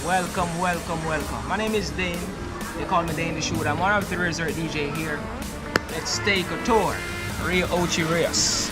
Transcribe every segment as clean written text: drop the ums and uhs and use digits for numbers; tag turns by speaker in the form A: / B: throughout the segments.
A: Welcome, welcome, welcome. My name is Dane. They call me Dane the Shooter. I'm one of the resort DJ here. Let's take a tour. RIU Ocho Rios.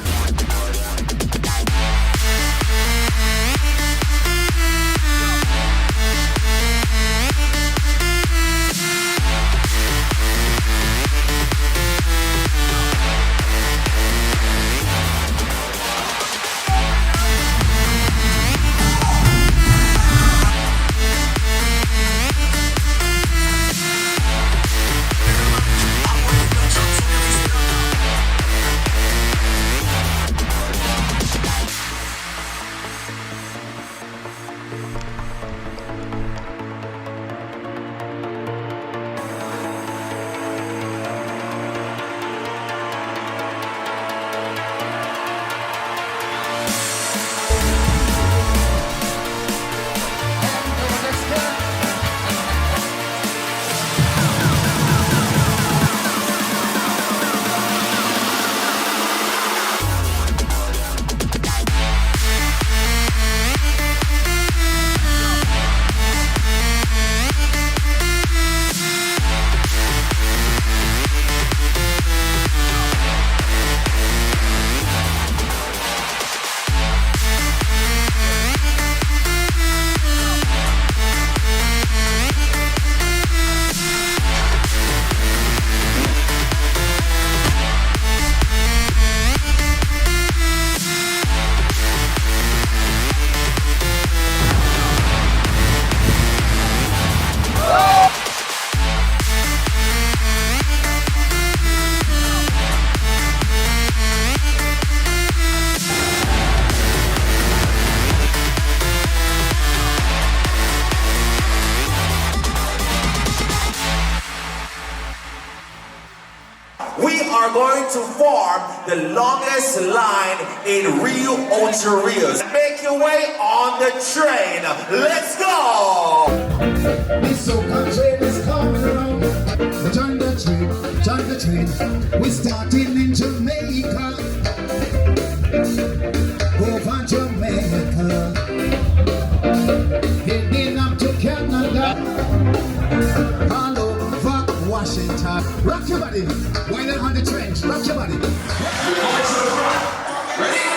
B: We are going to form the longest line in RIU Ocho Rios. Make your way on the train. Let's go!
C: This so-called train is coming around. Join the train, join the train. We're starting in Jamaica. Over Jamaica. Heading up to Canada. All over Washington. Rock your body. Wind up on the trench. Rock your body.
D: Ready?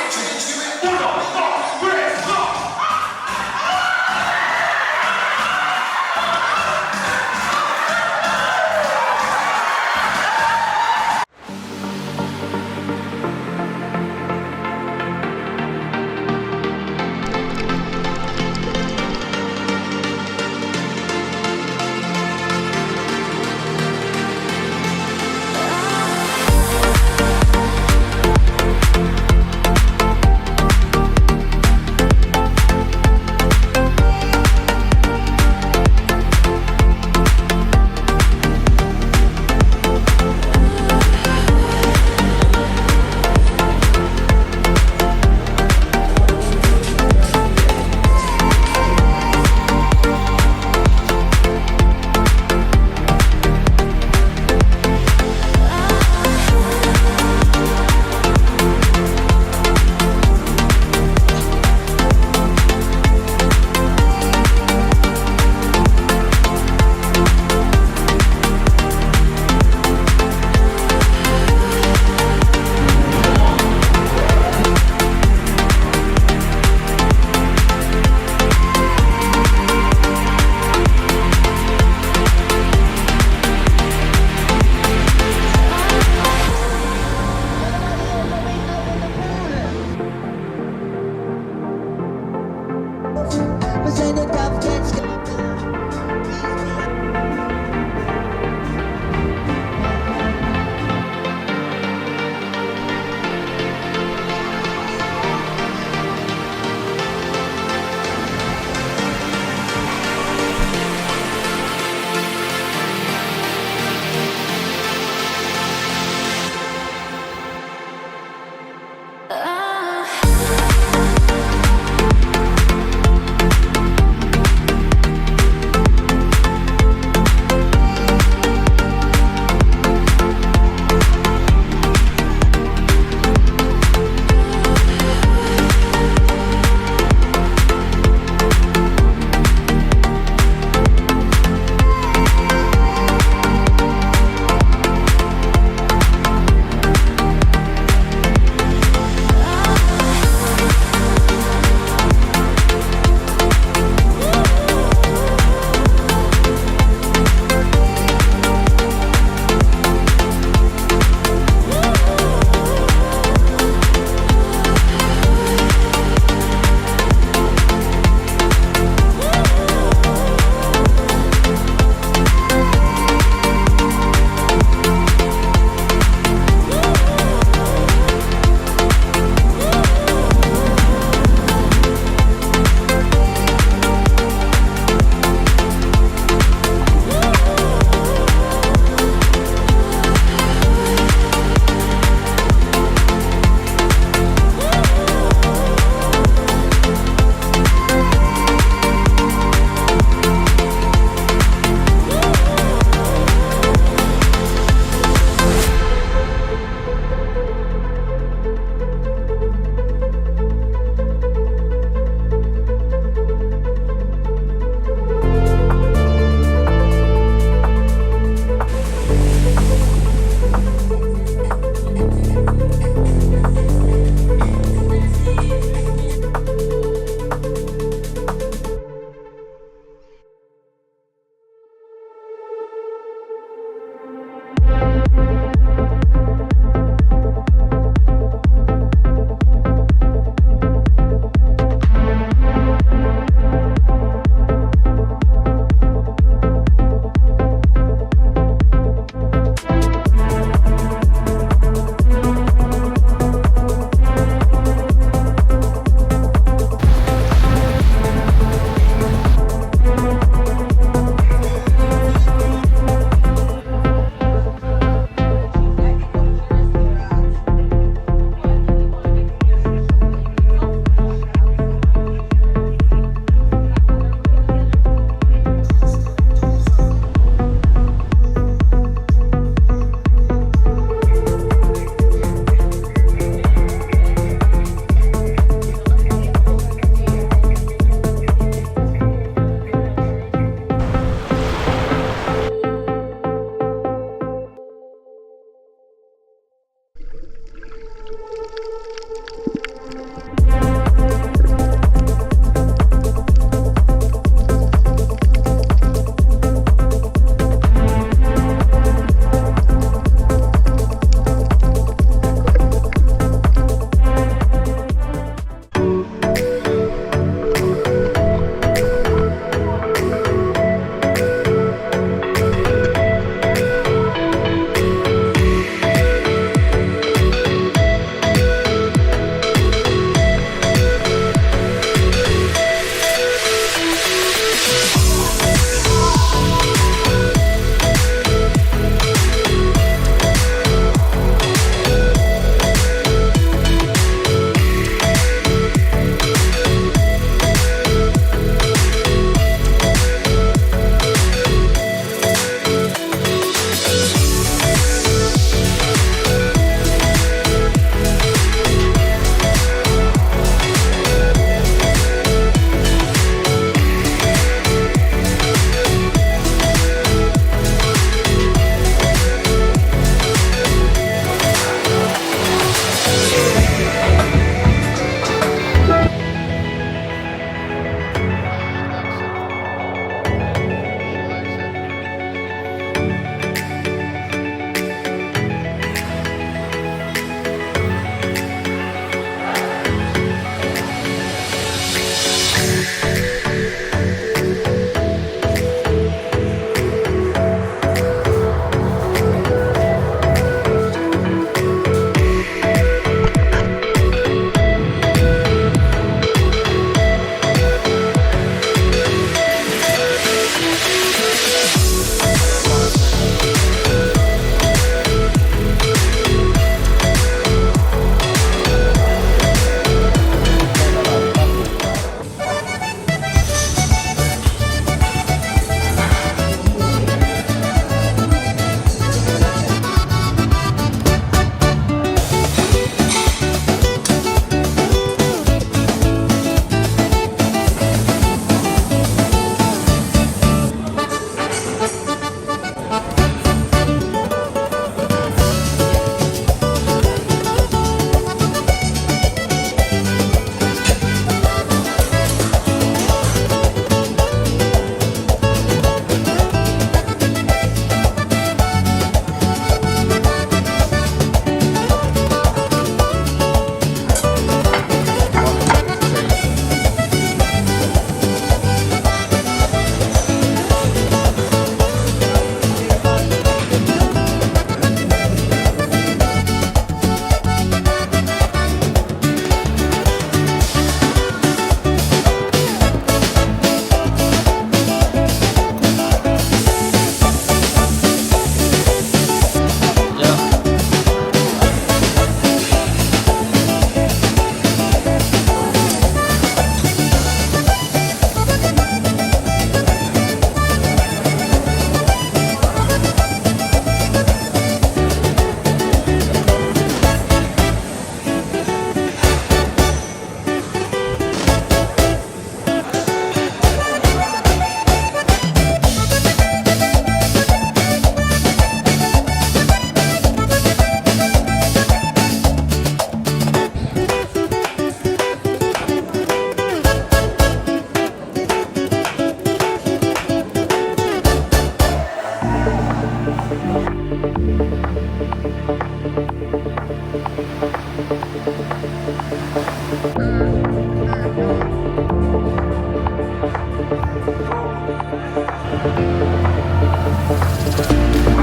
B: I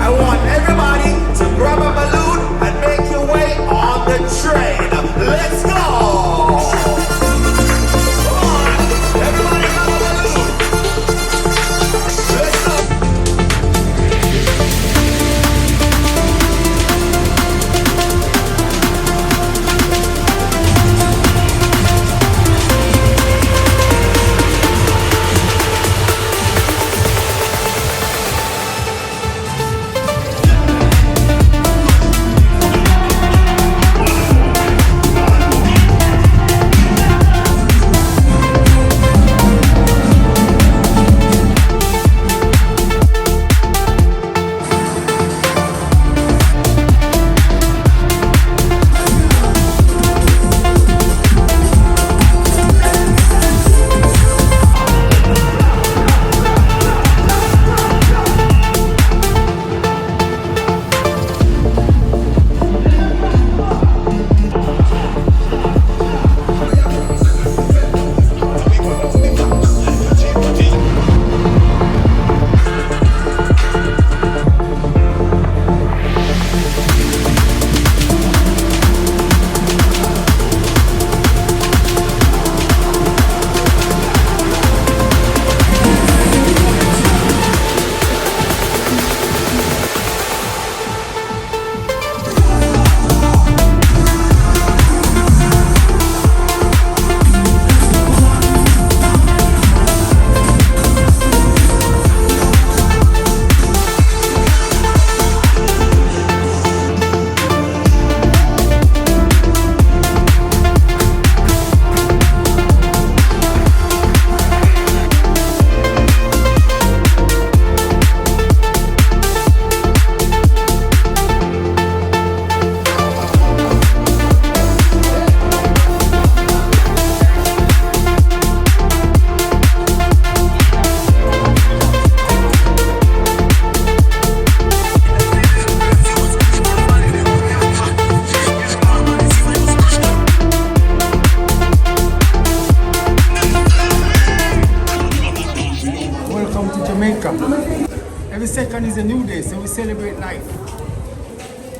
B: want everybody to grab a balloon and make your way on the train. Let's go! Come on, everybody grab a balloon. Let's go!
D: Welcome to Jamaica. Every second is a new day, so we celebrate life.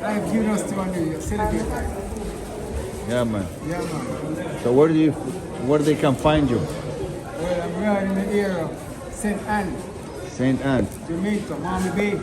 D: Life gives us to one day, celebrate life.
E: Yeah, man.
D: Yeah, man.
E: So where they can find you?
D: Well, I'm right in the area of St. Anne,
E: St. Anne.
D: Jamaica, Miami Bay.